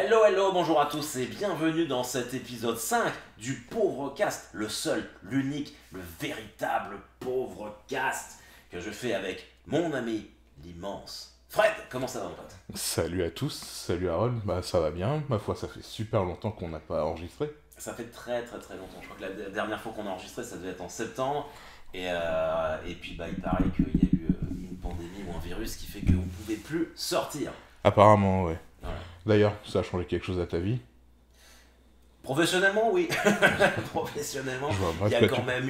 Hello, hello, bonjour à tous et bienvenue dans cet épisode 5 du Pauvre Cast, le seul, l'unique, le véritable Pauvre Cast que je fais avec mon ami, l'immense Fred. Comment ça va mon pote? Salut à tous, salut Harold, ça va bien, ma foi ça fait super longtemps qu'on n'a pas enregistré. Ça fait très très très longtemps, je crois que la dernière fois qu'on a enregistré ça devait être en septembre et puis il paraît qu'il y a eu une pandémie ou un virus qui fait qu'on ne pouvait plus sortir. Apparemment, ouais. Voilà. D'ailleurs, ça a changé quelque chose à ta vie? Professionnellement, oui. Professionnellement, Je vois, il bref, y a quoi, quand même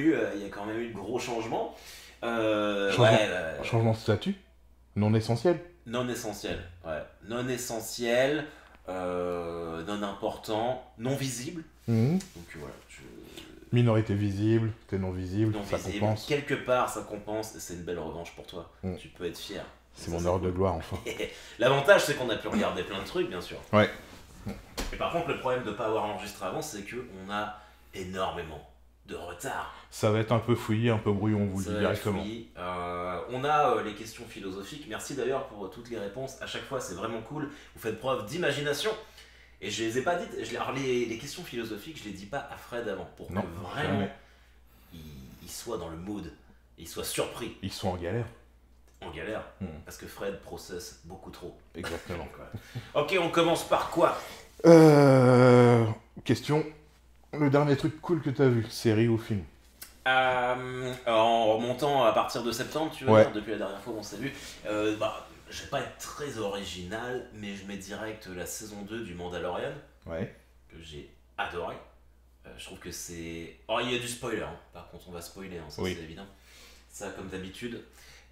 eu, de gros changements. Changement, changement de statut? Non essentiel? Non essentiel, ouais. Non essentiel, non important, non visible. Mhm. Donc voilà, Minorité visible, t'es non visible, non ça visible. compense. Quelque part, ça compense et c'est une belle revanche pour toi. Mm. Tu peux être fier. C'est Ça, mon heure cool. de gloire enfin. L'avantage, c'est qu'on a pu regarder plein de trucs, bien sûr. Ouais. Et par contre, le problème de ne pas avoir enregistré avant, c'est qu'on a énormément de retard. Ça va être un peu fouillé, un peu brouillon, on vous le dit directement. Oui. On a les questions philosophiques. Merci d'ailleurs pour toutes les réponses. À chaque fois, c'est vraiment cool. Vous faites preuve d'imagination. Et je les ai pas dites. Alors, les questions philosophiques, je les dis pas à Fred avant. Pour Non, que vraiment, jamais. il soit dans le mood. Il soit surpris. Ils sont en galère. En galère. Mm. Parce que Fred processe beaucoup trop. Exactement. Donc, ouais. Ok, on commence par quoi? Question, le dernier truc cool que t'as vu, série ou film? En remontant à partir de septembre, tu veux Ouais. dire, depuis la dernière fois qu'on s'est vu, je vais pas être très original, mais je mets direct la saison 2 du Mandalorian, Ouais. que j'ai adoré. Je trouve que c'est... Oh, il y a du spoiler, hein. Par contre on va spoiler, hein, ça Oui. c'est évident. Ça comme d'habitude.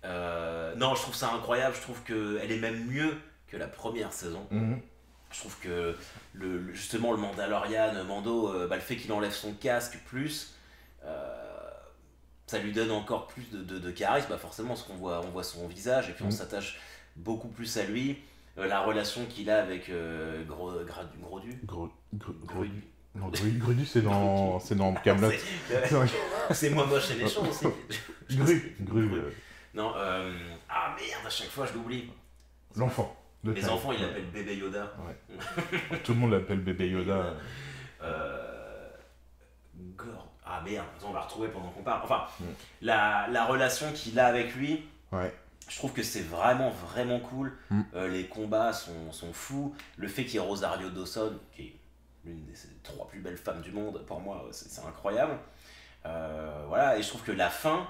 Non, je trouve ça incroyable, je trouve qu'elle est même mieux que la première saison. Mhm. Je trouve que justement le Mandalorian, Mando, le fait qu'il enlève son casque plus... ça lui donne encore plus de charisme, forcément, parce qu'on voit, on voit son visage et puis on s'attache beaucoup plus à lui. La relation qu'il a avec Grodu. Grudu. Non, Grudu c'est dans Camelot. C'est moins moche et méchant aussi. Gru. Non, ah merde, à chaque fois je l'oublie. L'enfant. de Les taille. enfants, ils l'appellent bébé Yoda. Tout le monde l'appelle bébé Yoda. Gord. Ah merde, on va retrouver pendant qu'on parle. Enfin, Mm. la relation qu'il a avec lui, Ouais. je trouve que c'est vraiment, vraiment cool. Mm. Les combats sont fous. Le fait qu'il y ait Rosario Dawson, qui est l'une des 3 plus belles femmes du monde, pour moi, c'est incroyable. Voilà, et je trouve que la fin,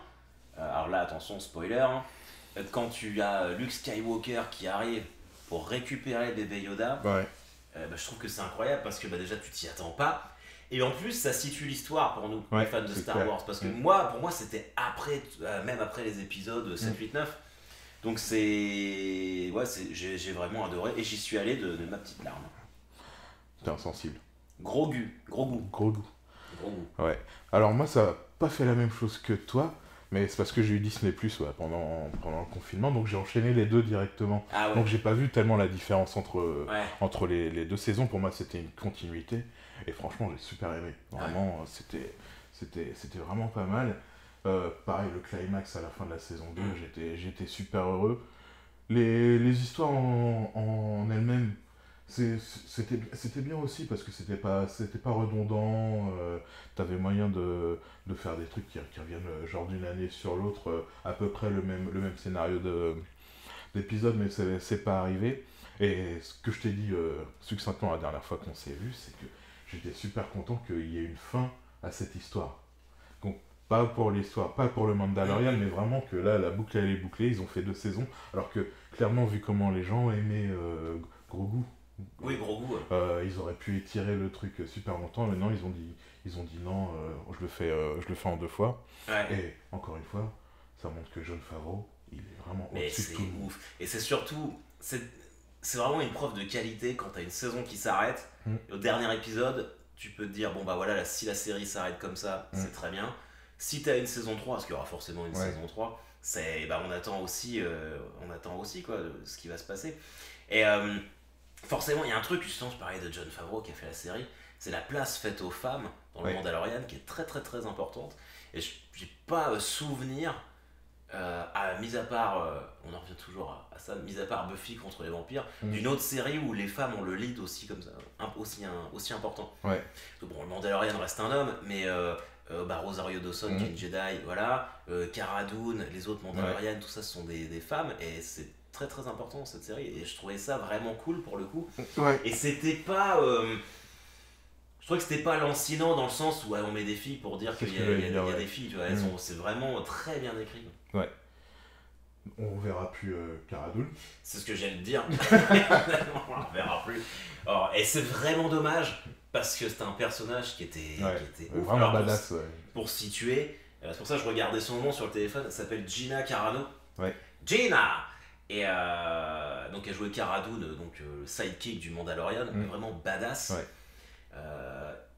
alors là, attention, spoiler, hein, quand tu as Luke Skywalker qui arrive pour récupérer bébé Yoda, Ouais. je trouve que c'est incroyable parce que déjà tu t'y attends pas. Et en plus, ça situe l'histoire pour nous, Ouais, les fans de c'est Star clair. Wars. Parce que Mm. pour moi, c'était après, même après les épisodes 7, 8, 9. Donc j'ai vraiment adoré. Et j'y suis allé de ma petite larme. T'es insensible. Gros goût, gros goût, Gros goût. gros goût. Ouais. Alors moi, ça n'a pas fait la même chose que toi, mais c'est parce que j'ai eu Disney Plus pendant le confinement, donc j'ai enchaîné les deux directement. Ah ouais, Donc j'ai pas vu tellement la différence ouais. entre les deux saisons. Pour moi, c'était une continuité. Et franchement, j'ai super aimé. Vraiment, c'était vraiment pas mal. Pareil, le climax à la fin de la saison 2, j'étais super heureux. Les histoires en elles-mêmes, c'était bien aussi parce que c'était pas redondant. T'avais moyen de faire des trucs qui reviennent genre d'une année sur l'autre, à peu près le même scénario d'épisode, mais c'est pas arrivé. Et ce que je t'ai dit succinctement la dernière fois qu'on s'est vu, c'est que j'étais super content qu'il y ait une fin à cette histoire. Donc, pas pour l'histoire, pas pour le Mandalorian, mais vraiment que là, la boucle elle est bouclée. Ils ont fait 2 saisons, alors que clairement, vu comment les gens aimaient Grogu, Oui, gros goût. ils auraient pu étirer le truc super longtemps. Maintenant, ils ont dit non, je le fais en 2 fois. Ouais. Et encore une fois, ça montre que Jon Favreau, il est vraiment Mais au-dessus de c'est tout le monde. ouf. Et c'est surtout, c'est vraiment une preuve de qualité quand t'as une saison qui s'arrête. Mm. Et au dernier épisode, tu peux te dire, bon bah voilà, si la série s'arrête comme ça, Mm. c'est très bien. Si t'as une saison 3, parce qu'il y aura forcément une Ouais. saison 3, on attend aussi quoi, ce qui va se passer. Et forcément, il y a un truc, justement, je parlais de Jon Favreau qui a fait la série, c'est la place faite aux femmes dans le Ouais. Mandalorian qui est très très très importante. Et j'ai pas souvenir mis à part, on en revient toujours à ça, mis à part Buffy contre les vampires, d'une autre série où les femmes ont le lead aussi comme ça, aussi important. Ouais. Donc, bon, le Mandalorian reste un homme, mais Rosario Dawson qui est une Jedi, voilà, Cara Dune, les autres Mandalorians, tout ça ce sont des femmes, et c'est très très important cette série, et je trouvais ça vraiment cool pour le coup. Ouais. Et c'était pas... je trouvais que c'était pas lancinant dans le sens où on met des filles pour dire qu'il y a des filles, tu vois, c'est vraiment très bien écrit. Ouais. On verra plus Cara Dune. C'est ce que j'allais te dire. On verra plus. Alors, et c'est vraiment dommage parce que c'était un personnage qui était ouf. Vraiment badass. Pour situer, c'est pour ça que je regardais son nom sur le téléphone, elle s'appelle Gina Carano. Ouais. Gina. Et donc elle jouait Cara Dune, donc le sidekick du Mandalorian, vraiment badass. Ouais.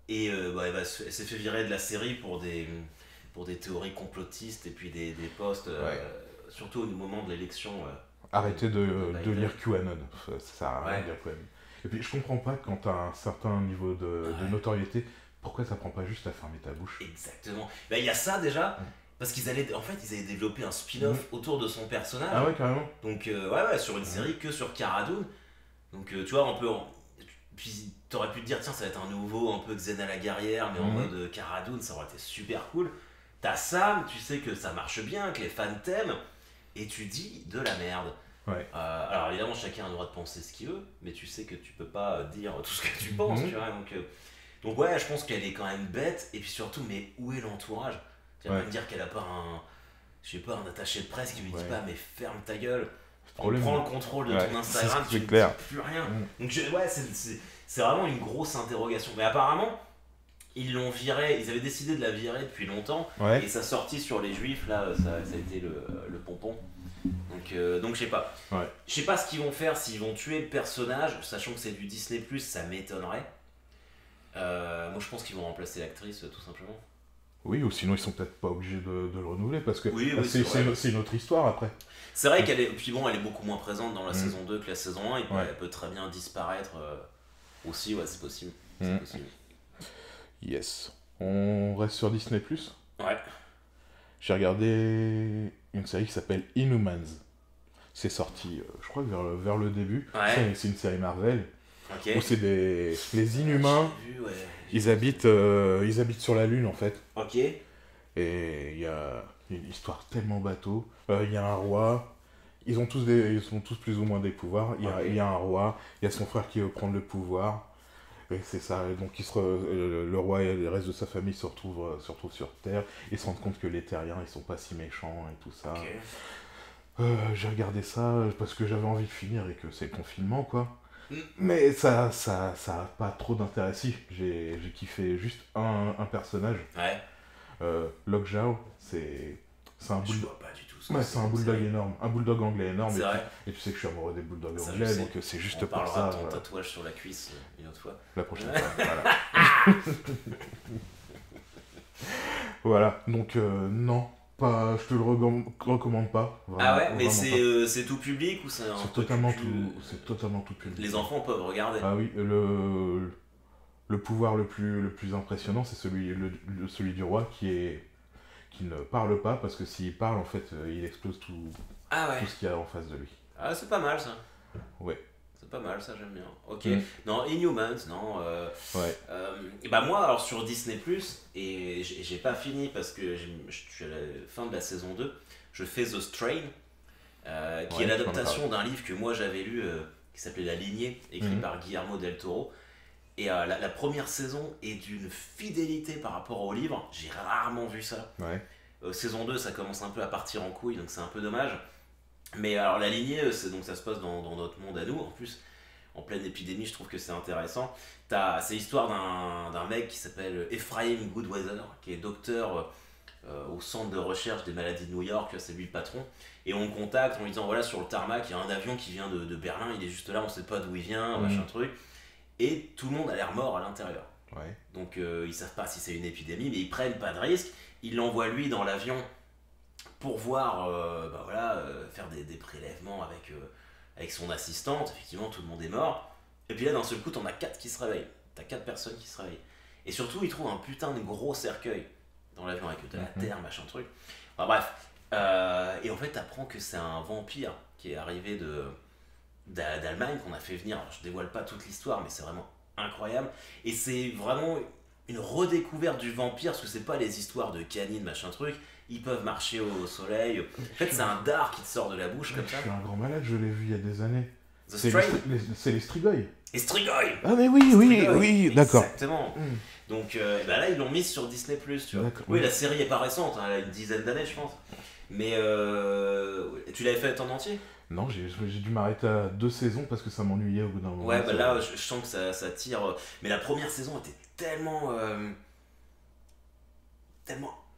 Elle s'est fait virer de la série pour des théories complotistes et puis des posts, surtout au moment de l'élection. Arrêtez de lire QAnon, ça sert à rien de lire QAnon. Et puis je comprends pas quand t'as un certain niveau de notoriété, pourquoi ça prend pas juste à fermer ta bouche. Exactement. Il y a ça déjà. Parce qu'ils allaient développer un spin-off autour de son personnage. Ah ouais, carrément. Donc, sur une série que sur Cara Dune. Donc, tu vois, puis t'aurais pu te dire, tiens, ça va être un nouveau, un peu Xena la guerrière, mais en mode Cara Dune, ça aurait été super cool. T'as Sam, tu sais que ça marche bien, que les fans t'aiment, et tu dis de la merde. Ouais. Alors, évidemment, chacun a le droit de penser ce qu'il veut, mais tu sais que tu peux pas dire tout ce que tu penses, tu vois. Donc, ouais, je pense qu'elle est quand même bête, et puis surtout, mais où est l'entourage? Tu vas pas me dire qu'elle a pas un attaché de presse qui lui dit pas mais ferme ta gueule, prends le contrôle de ton Instagram, tu ne dis plus rien. Donc c'est vraiment une grosse interrogation. Mais apparemment, ils l'ont viré, ils avaient décidé de la virer depuis longtemps, et sa sortie sur les juifs, là, ça a été le pompon. Donc je sais pas. Je sais pas ce qu'ils vont faire, s'ils vont tuer le personnage, sachant que c'est du Disney+, ça m'étonnerait. Moi je pense qu'ils vont remplacer l'actrice tout simplement. Oui, ou sinon ils sont peut-être pas obligés de le renouveler parce que c'est une autre histoire après. C'est vrai qu'elle est, puis bon, elle est beaucoup moins présente dans la saison 2 que la saison 1, elle peut très bien disparaître aussi, c'est possible. C'est possible. Yes. On reste sur Disney+. Ouais. J'ai regardé une série qui s'appelle Inhumans. C'est sorti, je crois, vers le début. C'est une série Marvel. Où c'est les Inhumains. Ils habitent sur la Lune en fait. Ok. Et il y a une histoire tellement bateau. Il y a un roi. Ils ont tous plus ou moins des pouvoirs. Il y a un roi. Il y a son frère qui veut prendre le pouvoir. Et c'est ça. Donc le roi et le reste de sa famille se retrouvent sur Terre. Ils se rendent compte que les Terriens ils sont pas si méchants et tout ça. Okay. J'ai regardé ça parce que j'avais envie de finir et que c'est le confinement quoi. Mais ça a pas trop d'intérêt. Si, j'ai kiffé juste un personnage. Lockjaw, c'est un bulldog. Je vois pas du tout ça. C'est un bulldog énorme, un bulldog anglais énorme. C'est vrai. Et tu sais que je suis amoureux des bulldogs anglais, donc c'est juste pour ça. On parlera de ton tatouage sur la cuisse une autre fois. La prochaine fois, voilà. Voilà, donc non. Je te le recommande pas. Vraiment, mais c'est tout public ou c'est totalement tout public. Les enfants peuvent regarder. Ah oui, le pouvoir le plus impressionnant, c'est celui du roi qui ne parle pas, parce que s'il parle, en fait, il explose tout ce qu'il y a en face de lui. Ah, c'est pas mal ça. Ouais. C'est pas mal, ça j'aime bien. Ok. Non, Inhumans, non. Ouais. Moi, alors sur Disney+, et j'ai pas fini parce que je suis à la fin de la saison 2, je fais The Strain, qui est l'adaptation d'un livre que moi j'avais lu, qui s'appelait La Lignée, écrit par Guillermo del Toro. Et la première saison est d'une fidélité par rapport au livre, j'ai rarement vu ça. Saison 2, ça commence un peu à partir en couille, donc c'est un peu dommage. Mais alors la lignée, ça se passe dans notre monde à nous, en plus en pleine épidémie, je trouve que c'est intéressant. C'est l'histoire d'un mec qui s'appelle Ephraim Goodweather, qui est docteur au centre de recherche des maladies de New York, c'est lui le patron, et on le contacte en lui disant voilà, sur le tarmac, il y a un avion qui vient de Berlin, il est juste là, on sait pas d'où il vient, machin truc, et tout le monde a l'air mort à l'intérieur. Donc ils savent pas si c'est une épidémie, mais ils prennent pas de risque, ils l'envoient lui dans l'avion pour voir, faire des prélèvements avec son assistante. Effectivement, tout le monde est mort. Et puis là, d'un seul coup, t'en as 4 qui se réveillent. T'as 4 personnes qui se réveillent. Et surtout, ils trouvent un putain de gros cercueil dans l'avion avec de la terre, machin truc. Enfin bref. Et en fait, t'apprends que c'est un vampire qui est arrivé d'Allemagne, qu'on a fait venir. Alors, je dévoile pas toute l'histoire, mais c'est vraiment incroyable. Et c'est vraiment une redécouverte du vampire, parce que c'est pas les histoires de canines, machin truc. Ils peuvent marcher au soleil. En fait, c'est un dard qui te sort de la bouche comme Je ça. suis un grand malade, je l'ai vu il y a des années. The C'est Strain. c'est les Strigoi. Et Strigoi. Ah mais oui, oui, Strigoi. oui, d'accord. Exactement. Donc bah là, ils l'ont mise sur Disney+, tu vois. D'accord. Oui, la série est pas récente, hein, elle a une dizaine d'années, je pense. Mais tu l'avais fait en entier? Non, j'ai dû m'arrêter à 2 saisons parce que ça m'ennuyait au bout d'un moment. Ouais, bah là, je sens que ça tire. Mais la première saison était tellement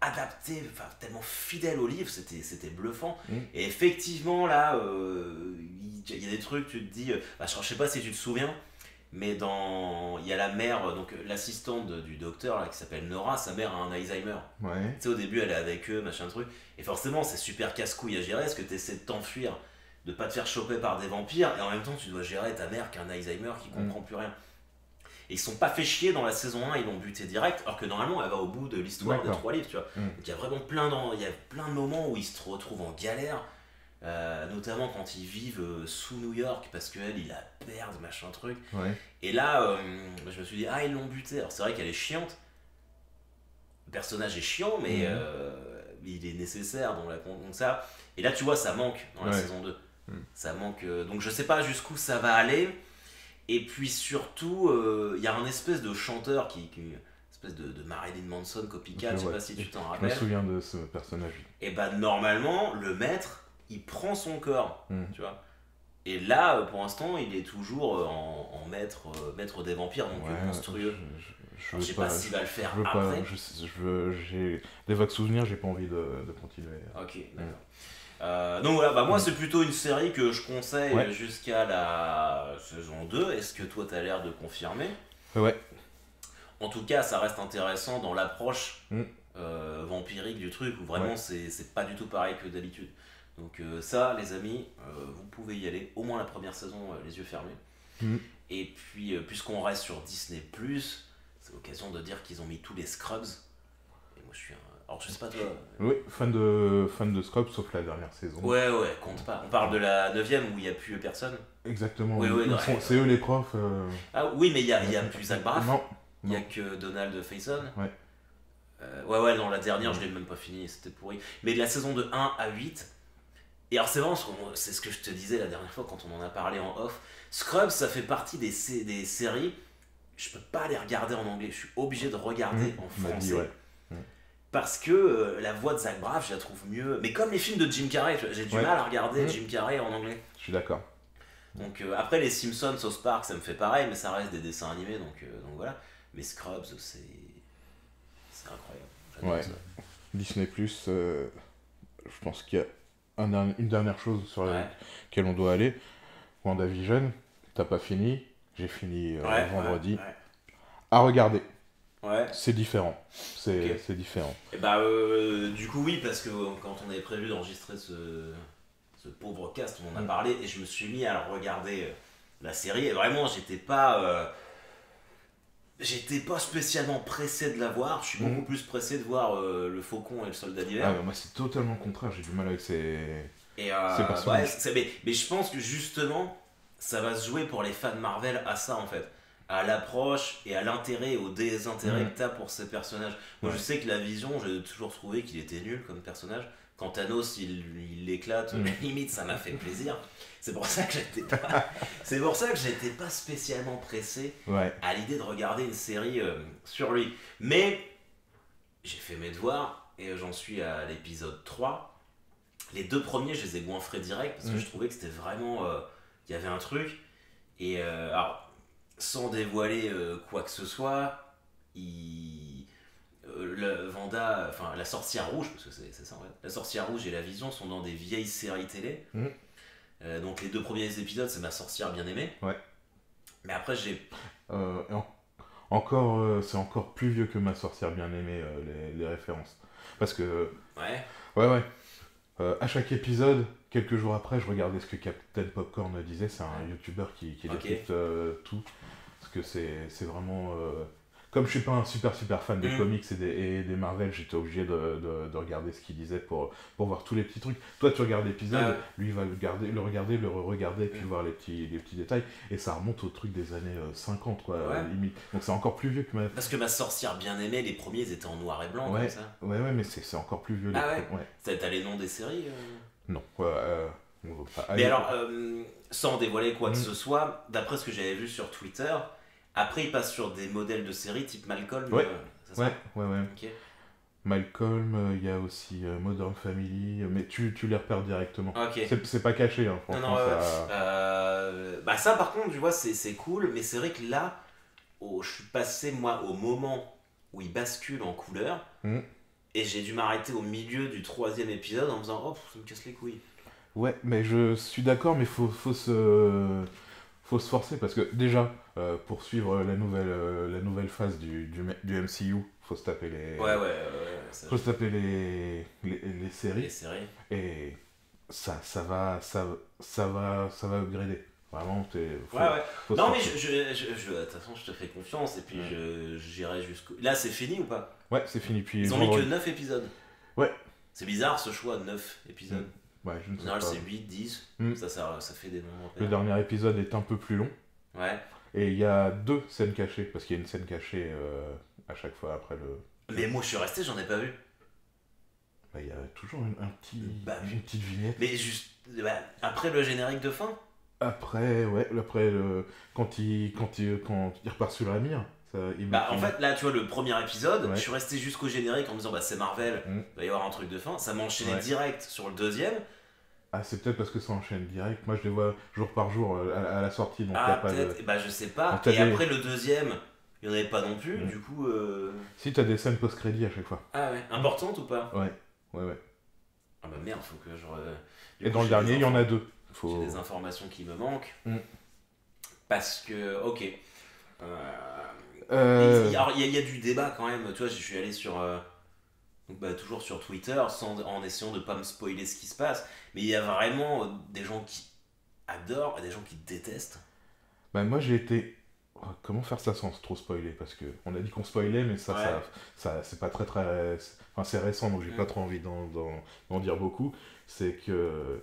adaptée, enfin tellement fidèle au livre, c'était bluffant. Et effectivement, là, il y a des trucs, tu te dis. Bah, je sais pas si tu te souviens, mais il y a la mère, donc l'assistante du docteur là, qui s'appelle Nora, sa mère a un Alzheimer. Ouais. Tu sais, au début, elle est avec eux, machin truc. Et forcément, c'est super casse-couille à gérer, parce que tu essaies de t'enfuir, de pas te faire choper par des vampires, et en même temps, tu dois gérer ta mère qui a un Alzheimer qui comprend plus rien. Et ils sont pas fait chier dans la saison 1, ils l'ont buté direct, alors que normalement, elle va au bout de l'histoire des 3 livres, tu vois. Donc il y a vraiment plein de moments où ils se retrouvent en galère, notamment quand ils vivent sous New York, parce qu'elle, il la perd, machin truc. Ouais. Et là, je me suis dit, ah, ils l'ont buté. Alors c'est vrai qu'elle est chiante. Le personnage est chiant, mais il est nécessaire dans la donc ça. Et là, tu vois, ça manque dans la saison 2. Ça manque. Donc je sais pas jusqu'où ça va aller. Et puis surtout, il y a un espèce de chanteur une espèce de Marilyn Manson copycat, je sais pas si tu t'en Je me rappelles. souviens de ce personnage. Et bah normalement, le maître, il prend son corps, tu vois. Et là, pour l'instant, il est toujours en maître des vampires, donc monstrueux. Je sais pas s'il va le faire après. J'ai des vagues souvenirs, j'ai pas envie de continuer. Ok, d'accord. Donc voilà, bah moi c'est plutôt une série que je conseille jusqu'à la saison 2. Est-ce que toi t'as l'air de confirmer? Ouais. En tout cas, ça reste intéressant dans l'approche vampirique du truc, où vraiment c'est pas du tout pareil que d'habitude. Donc ça, les amis, vous pouvez y aller, au moins la première saison, les yeux fermés. Et puis, puisqu'on reste sur Disney+, c'est l'occasion de dire qu'ils ont mis tous les Scrubs. Et moi, je suis un... Alors, je sais pas toi... Oui, fan de Scrubs, sauf la dernière saison. Ouais, compte pas. On parle de la 9ème où il n'y a plus personne. Exactement. Oui, c'est eux les profs. Ah oui, mais il y a plus Zach Braff. Non. Il n'y a que Donald Faison. Ouais. Ouais, non, la dernière, je l'ai même pas fini, c'était pourri. Mais de la saison de 1 à 8... Et alors c'est marrant, c'est ce que je te disais la dernière fois quand on en a parlé en off. Scrubs, ça fait partie des séries, je peux pas les regarder en anglais, je suis obligé de regarder en français. Parce que la voix de Zach Braff, je la trouve mieux. Mais comme les films de Jim Carrey, j'ai du mal à regarder Jim Carrey en anglais. Je suis d'accord. Donc après les Simpsons, South Park, ça me fait pareil, mais ça reste des dessins animés, donc voilà. Mais Scrubs, c'est incroyable. J'adore ça. Disney+, je pense qu'il y a une dernière chose sur laquelle on doit aller. WandaVision, t'as pas fini, j'ai fini vendredi. À regarder. C'est différent. C'est différent. Et bah du coup oui, parce que quand on avait prévu d'enregistrer ce pauvre cast, on en a parlé, et je me suis mis à regarder la série, et vraiment j'étais pas spécialement pressé de la voir, je suis beaucoup plus pressé de voir le Faucon et le Soldat d'hiver. Moi c'est totalement le contraire, j'ai du mal avec ces personnages. Mais je pense que justement, ça va se jouer pour les fans Marvel à ça en fait. À l'approche et à l'intérêt et au désintérêt que t'as pour ces personnages. Moi je sais que la Vision, j'ai toujours trouvé qu'il était nul comme personnage. Quand Thanos il l'éclate, limite ça m'a fait plaisir. C'est pour ça que j'étais pas spécialement pressé à l'idée de regarder une série sur lui. Mais j'ai fait mes devoirs et j'en suis à l'épisode 3. Les 2 premiers, je les ai goinfrés direct parce que je trouvais que c'était vraiment... Il y avait un truc. Et alors, sans dévoiler quoi que ce soit, Vanda, enfin la sorcière rouge, parce que c'est ça en fait, la sorcière rouge et la Vision sont dans des vieilles séries télé. Donc les 2 premiers épisodes, c'est ma sorcière bien aimée. Mais après j'ai... c'est encore plus vieux que ma sorcière bien aimée, les références. Parce que... à chaque épisode, quelques jours après, je regardais ce que Captain Popcorn disait. C'est un youtubeur qui décrypte tout. Parce que c'est vraiment... comme je suis pas un super fan des Mm. comics et des Marvel, j'étais obligé de regarder ce qu'il disait pour voir tous les petits trucs. Toi, tu regardes l'épisode, Ah ouais. lui il va le regarder, le re-regarder, puis voir les petits détails, et ça remonte au truc des années 50, quoi, Ouais. limite. Donc c'est encore plus vieux que ma... Parce que ma sorcière bien aimée, les premiers ils étaient en noir et blanc Ouais, comme ça. ouais, mais c'est encore plus vieux. Ah ouais. Ouais. T'as les noms des séries Non, on va pas... Mais Allez, alors, sans dévoiler quoi que Mm. ce soit, d'après ce que j'avais vu sur Twitter, après il passe sur des modèles de séries type Malcolm. Ouais. C'est ça ouais. Ok. Malcolm, il y a aussi Modern Family, mais tu les repères directement. Ok. C'est pas caché, hein, Non, franchement. non, Ça... bah ça par contre, tu vois, c'est cool, mais c'est vrai que là, je suis passé moi au moment où il bascule en couleur, Mm. et j'ai dû m'arrêter au milieu du 3e épisode en me disant, oh, ça me casse les couilles. Ouais, mais je suis d'accord, mais faut se forcer parce que déjà, pour suivre la nouvelle phase du MCU, faut se taper Ça, faut se taper les les séries séries. et ça va upgrader. Vraiment, Ouais. faut se Non, mais forcer. de toute façon, je te fais confiance, et puis j'irai jusqu'au. Là, c'est fini ou pas? Ouais, c'est fini. Puis Ils ont mis que 9 épisodes. Ouais. C'est bizarre ce choix, 9 épisodes. Ouais, je ne En sais général, pas. c'est 8, 10. Mm. Ça fait des nombres Le pairs. dernier épisode est un peu plus long. Ouais. Et il y a 2 scènes cachées, parce qu'il y a une scène cachée à chaque fois après le... Mais moi, je suis resté, j'en ai pas vu. Bah, il y a toujours Bah, une petite vignette. Mais juste. Bah, après le générique de fin. Après, quand il repart sur la mire, Bah, en fait, là, tu vois, le premier épisode, Ouais. je suis resté jusqu'au générique en me disant, bah, c'est Marvel, Mm. il va y avoir un truc de fin. Ça m'a enchaîné Ouais. direct sur le deuxième. Ah, c'est peut-être parce que ça enchaîne direct. Moi, je les vois jour par jour à la sortie, donc il n'y a Ah, pas peut-être, de... bah, je sais pas. Donc, t'as Et des- après le deuxième, il y en avait pas non plus, Mm. du coup. Si, t'as des scènes post-crédit à chaque fois. Ah ouais, importante ou pas? Ouais. Ah bah merde, faut que je. Du Et coup, dans le j'ai dernier, des il y en a infos- 2. J'ai Faut... des informations qui me manquent. Mm. Parce que, ok. Euh, Alors, il y a du débat quand même. Tu vois, je suis allé sur. Donc, bah, toujours sur Twitter, en essayant de pas me spoiler ce qui se passe. Mais il y a vraiment des gens qui adorent et des gens qui détestent. Bah, moi, j'ai été... Comment faire ça sans trop spoiler? Parce que on a dit qu'on spoilait, mais Ouais. ça c'est pas très... Enfin, c'est récent, donc j'ai Mm. pas trop envie d'en dire beaucoup. C'est que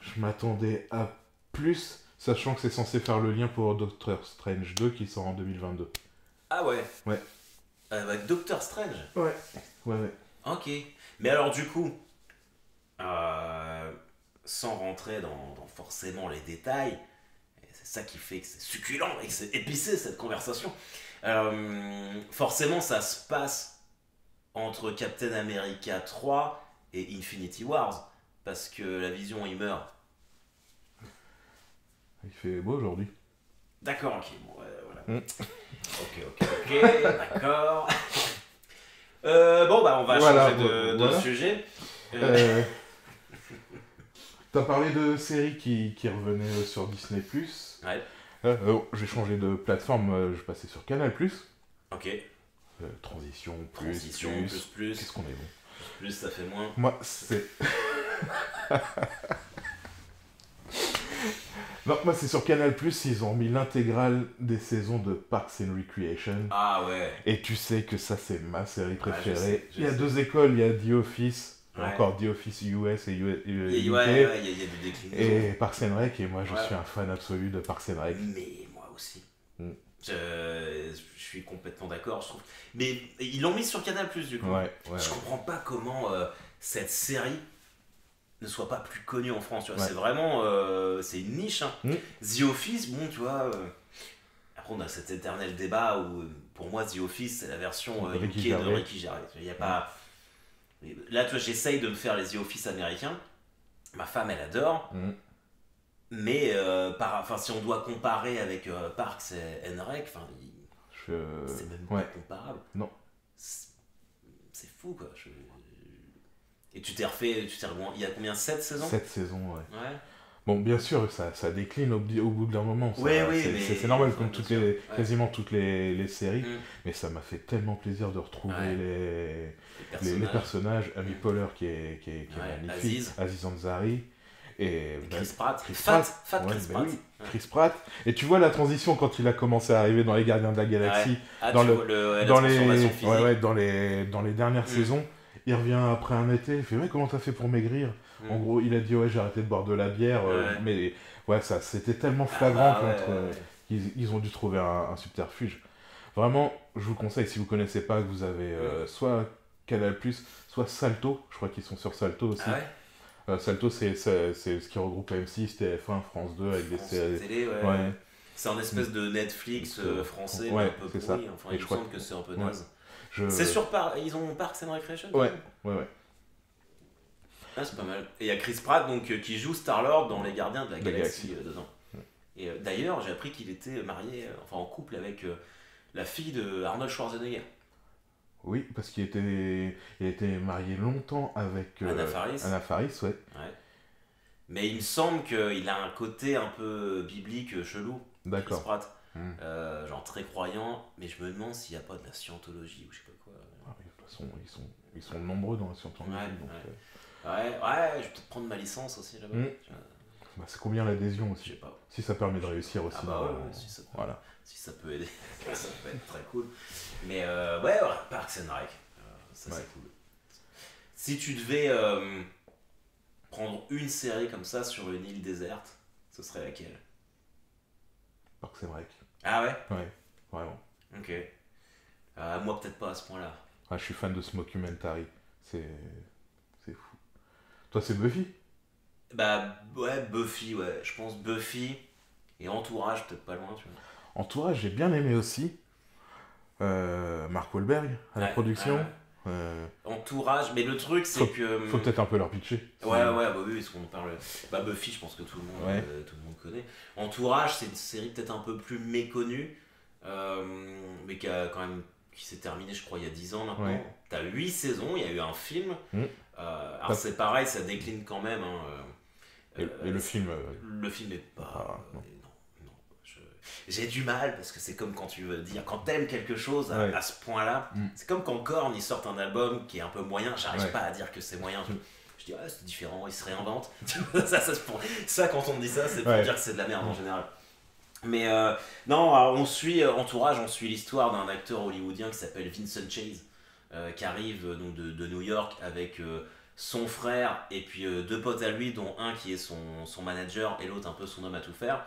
je m'attendais à plus, sachant que c'est censé faire le lien pour Doctor Strange 2 qui sort en 2022. Ah ouais. Ouais. Avec Doctor Strange. Ouais. Ok. Mais alors, du coup, sans rentrer dans forcément les détails, et c'est ça qui fait que c'est succulent et que c'est épicé cette conversation. Forcément, ça se passe entre Captain America 3 et Infinity Wars, parce que la Vision il meurt. Il fait beau aujourd'hui. D'accord, ok, bon, voilà. Mm. Ok, d'accord. Bon, bah, on va Voilà, changer de voilà. sujet. T'as parlé de séries qui revenaient sur Disney+. Ouais, J'ai changé de plateforme, je passais sur Canal+. ok. Transition, Transition, plus. Qu'est-ce qu'on est bon. Plus, ça fait moins. Moi, c'est... Non, moi, c'est sur Canal+, ils ont mis l'intégrale des saisons de Parks and Recreation. Ah ouais. Et tu sais que ça, c'est ma série préférée. je Il y a sais. 2 écoles, il y a The Office, Ouais. encore The Office US et UK, Il y a des déclinaisons. et Parks and Rec, et moi, je Ouais. suis un fan absolu de Parks and Rec. Mais moi aussi. Mm. Je suis complètement d'accord, je trouve. Mais ils l'ont mis sur Canal+, du coup. Ouais. Je comprends pas comment cette série ne soit pas plus connue en France. Tu vois. Ouais. C'est vraiment... c'est une niche. Hein. Mm. The Office, bon, tu vois... Après, on a cet éternel débat où, pour moi, The Office, c'est la version Ricky UK de Gervais. Ricky Gervais. Il y a pas... Là, tu vois, j'essaye de me faire les The Office américains. Ma femme, elle adore. Mm. Mais si on doit comparer avec Parks et Rec, c'est même ouais. pas comparable. Non. C'est fou, quoi. Et tu t'es rejoint, il y a combien, 7 saisons? 7 saisons, ouais. Ouais. Bon, bien sûr, ça décline au bout d'un moment. Ça, Ouais, oui, mais- c'est normal, comme bien sûr, ouais. quasiment toutes les séries. Mm. Mais ça m'a fait tellement plaisir de retrouver Ouais. les Les personnages. Amy Mm. Poehler qui est Ouais, magnifique. Aziz Ansari. Et Chris Pratt. Chris Fat Ouais, Chris bah Pratt. oui, Chris Pratt. Et tu vois la transition quand il a commencé à arriver dans les Gardiens de la Galaxie, Ouais. Ah, dans tu le, vois la dans transformation les, physique. dans les dernières saisons, il revient après un été, il fait ouais, comment t'as fait pour maigrir? En gros, il a dit ouais, j'ai arrêté de boire de la bière, Ouais. mais ouais, ça, c'était tellement Ah flagrant bah ouais, contre, ouais. qu'ils ont dû trouver un subterfuge. Vraiment, je vous conseille, si vous connaissez pas, que vous avez soit Canal+, soit Salto, je crois qu'ils sont sur Salto aussi. Ah ouais. Salto, c'est ce qui regroupe M6, TF1, France 2, avec des France séries. Télé, ouais. Ouais. C'est un espèce de Netflix français, mais Ouais, un peu c'est ça. pourri. Enfin, Et il je me crois semble que c'est un peu ouais. naze. Je... C'est sur Ils ont Parks and Recreation Ouais, ouais. Ah, c'est pas mal. Et il y a Chris Pratt donc, qui joue Star-Lord dans Les Gardiens de la Galaxie dedans. Et d'ailleurs, j'ai appris qu'il était marié, enfin en couple avec la fille de Arnold Schwarzenegger. Oui, parce qu'il était marié longtemps avec Anna Faris. Anna Faris, ouais. Ouais. Mais il me semble qu'il a un côté un peu biblique chelou, Chris D'accord. Pratt. Genre très croyant, mais je me demande s'il n'y a pas de la scientologie ou je sais pas quoi. Ah oui, de toute façon, ils sont nombreux dans la scientologie. Ouais, donc, ouais, je vais peut-être prendre ma licence aussi là-bas. bah, c'est combien l'adhésion Je sais aussi? pas. Si ça permet de réussir aussi. Ah bah ouais, si ça peut, voilà. si ça peut aider, ça peut être très cool. Mais ouais, Parks and Rec, ça c'est cool. Si tu devais prendre une série comme ça sur une île déserte, ce serait laquelle? Parks and Rec. Ah ouais? Ouais, vraiment. Ok. Moi peut-être pas à ce point-là. Ah, je suis fan de ce mockumentary. C'est fou. Toi, c'est Buffy? Bah ouais, Buffy, ouais. Je pense Buffy et Entourage, peut-être pas loin, tu vois. Entourage, j'ai bien aimé aussi. Mark Wahlberg à la production. Entourage, mais le truc c'est que... Faut peut-être un peu leur pitcher. Ouais, bah oui, parce qu'on parle... Bah Buffy, je pense que tout le monde connaît. Entourage, c'est une série peut-être un peu plus méconnue, mais qui s'est terminée, je crois, il y a 10 ans maintenant. Ouais. T'as 8 saisons, il y a eu un film. Alors c'est pareil, ça décline quand même. Et le film... Le film est pas... non. J'ai du mal, parce que c'est comme quand tu veux dire, quand t'aimes quelque chose à ce point-là, c'est comme quand Korn, ils sortent un album qui est un peu moyen, j'arrive pas à dire que c'est moyen. Je dis, c'est différent, ils se réinventent. ça, quand on me dit ça, c'est pour dire que c'est de la merde en général. Mais non, alors, Entourage, on suit l'histoire d'un acteur hollywoodien qui s'appelle Vincent Chase, qui arrive donc de New York avec son frère et puis deux potes à lui, dont un qui est son manager et l'autre un peu son homme à tout faire.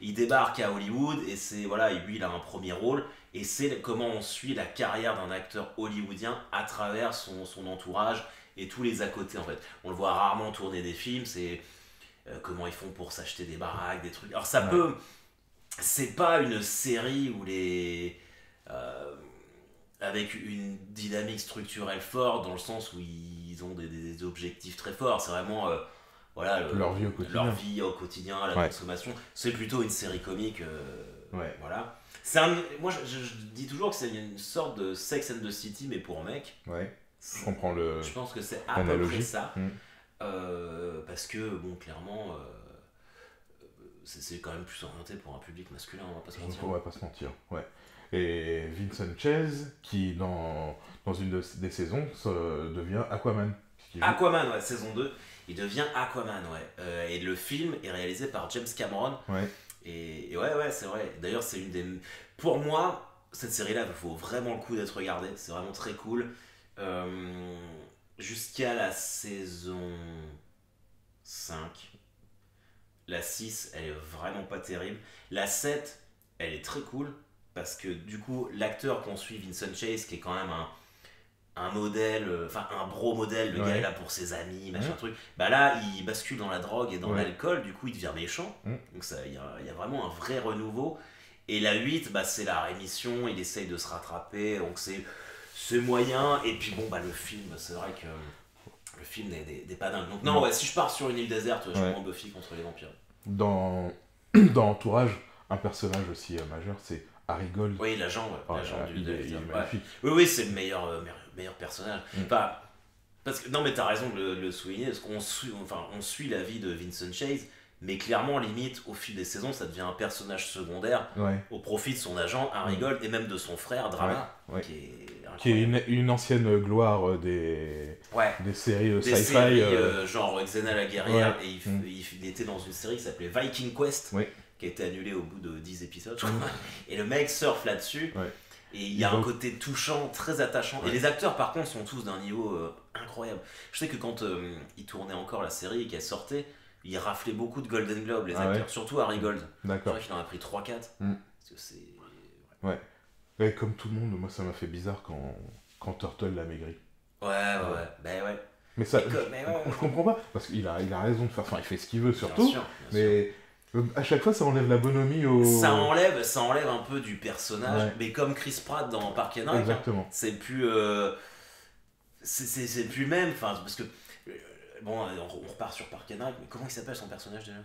Il débarque à Hollywood et c'est voilà, lui il a un premier rôle et c'est comment on suit la carrière d'un acteur hollywoodien à travers son entourage et tous les à côté en fait. On le voit rarement tourner des films, c'est comment ils font pour s'acheter des baraques, des trucs. Alors ça peut, c'est pas une série où avec une dynamique structurelle forte dans le sens où ils ont des objectifs très forts. C'est vraiment voilà, leur vie au quotidien, la consommation. C'est plutôt une série comique. Voilà. Moi, je dis toujours que c'est une sorte de Sex and the City, mais pour mecs. Ouais, je comprends le... Je pense que c'est à peu près ça. Parce que, bon, clairement, c'est quand même plus orienté pour un public masculin, on va pas se mentir. On va pas se mentir, ouais. Et Vincent Chase, qui dans une des saisons devient Aquaman. Aquaman, ouais, saison 2. Il devient Aquaman, ouais. Et le film est réalisé par James Cameron. Ouais. Et ouais, c'est vrai. D'ailleurs, c'est une des... Pour moi, cette série-là, il faut vraiment le coup d'être regardée. C'est vraiment très cool. Jusqu'à la saison 5. La 6, elle est vraiment pas terrible. La 7, elle est très cool. Parce que du coup, l'acteur qu'on suit, Vincent Chase, qui est quand même un modèle, un bro modèle, le gars est là pour ses amis, machin truc. Bah là, il bascule dans la drogue et dans l'alcool, du coup, il devient méchant. Donc il y a vraiment un vrai renouveau. Et la 8, bah, c'est la rémission, il essaye de se rattraper, donc c'est moyen. Et puis bon, bah le film, c'est vrai que le film n'est pas dingue. Donc non, si je pars sur une île déserte, je prends Buffy contre les vampires. Dans Entourage, un personnage aussi majeur, c'est Harry Gold. Oui, l'agent, il est magnifique. Oui, c'est le meilleur personnage. Parce que, non, mais t'as raison de le souligner, parce qu'on suit la vie de Vincent Chase, mais clairement, limite, au fil des saisons, ça devient un personnage secondaire Ouais. au profit de son agent, Harry Gold, et même de son frère, Drama, Ouais. qui est Qui est incroyable. une ancienne gloire Ouais. des séries Des sci-fi. séries genre Xena la guerrière, Ouais. et il était dans une série qui s'appelait Viking Quest, Ouais. qui a été annulée au bout de 10 épisodes, je crois. Et le mec surfe là-dessus. Ouais. Et il y a un côté touchant, très attachant. Ouais. Et les acteurs, par contre, sont tous d'un niveau incroyable. Je sais que quand ils tournaient encore la série et qu'elle sortait, ils raflaient beaucoup de Golden Globe, les acteurs. Ouais. Surtout Harry Gold. Je D'accord. crois qu'il en a pris 3-4. Mm. Parce que c'est... Ouais. Et comme tout le monde, moi ça m'a fait bizarre quand Turtle l'a maigri. Ouais. Ben ouais. Mais ça, Mais ouais. je comprends pas, parce qu'il a raison de faire, enfin il fait ce qu'il veut surtout, Bien sûr. mais à chaque fois ça enlève la bonhomie au... Ça enlève un peu du personnage, Ouais. mais comme Chris Pratt dans Park and Rec, Exactement. c'est plus c'est plus le même, enfin parce que bon, on repart sur Park and Rec, mais comment il s'appelle son personnage déjà?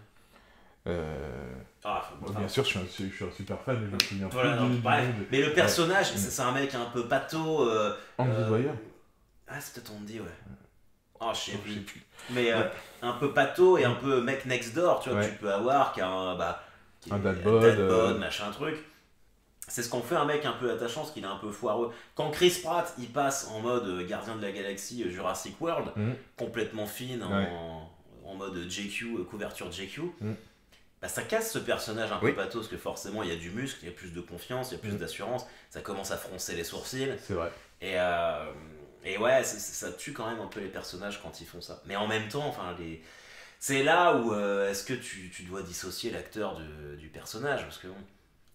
Bien sûr, je suis un super fan, mais je me souviens Voilà, plus non, bref, nom de- mais le personnage, Ouais. c'est un mec un peu pâteau. Andy Dwyer. Ah, c'est peut-être Andy, ouais. Oh, je sais Je sais plus. plus. Mais Ouais. un peu pâteau et un peu mec next door, tu vois, que Ouais. tu peux avoir, qui est Un dad bod, machin truc. C'est ce qu'on fait un mec un peu attachant, parce qu'il est un peu foireux. Quand Chris Pratt, il passe en mode gardien de la galaxie Jurassic World, Mhm. complètement fine, Ouais. en mode JQ, couverture JQ, Mhm. bah, ça casse ce personnage un Oui. peu pathos, parce que forcément il y a du muscle, il y a plus de confiance, il y a plus Mhm. d'assurance, ça commence à froncer les sourcils, C'est vrai. et ouais, ça tue quand même un peu les personnages quand ils font ça. Mais en même temps, enfin, c'est là où est-ce que tu dois dissocier l'acteur du personnage, parce que bon,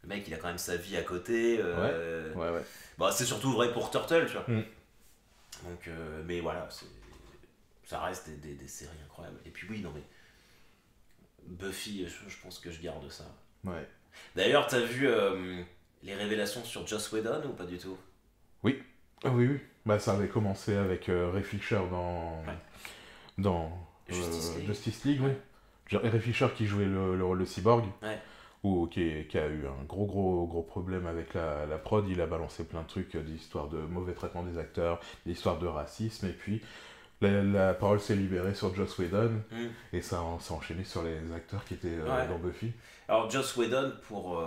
le mec il a quand même sa vie à côté. Ouais. Bah, c'est surtout vrai pour Turtle, tu vois. Mm. Donc, mais voilà, ça reste des séries incroyables. Et puis oui, non mais Buffy, je pense que je garde ça. Ouais. D'ailleurs, t'as vu les révélations sur Joss Whedon ou pas du tout? Ah oui. Bah ça avait commencé avec Ray Fisher dans Justice League, oui. Ray Fisher qui jouait le rôle de Cyborg. Ouais. Ou qui a eu un gros problème avec la prod, il a balancé plein de trucs, des histoires de mauvais traitement des acteurs, des histoires de racisme, et puis la parole s'est libérée sur Joss Whedon, et ça s'est enchaîné sur les acteurs qui étaient dans Buffy. Alors Joss Whedon, pour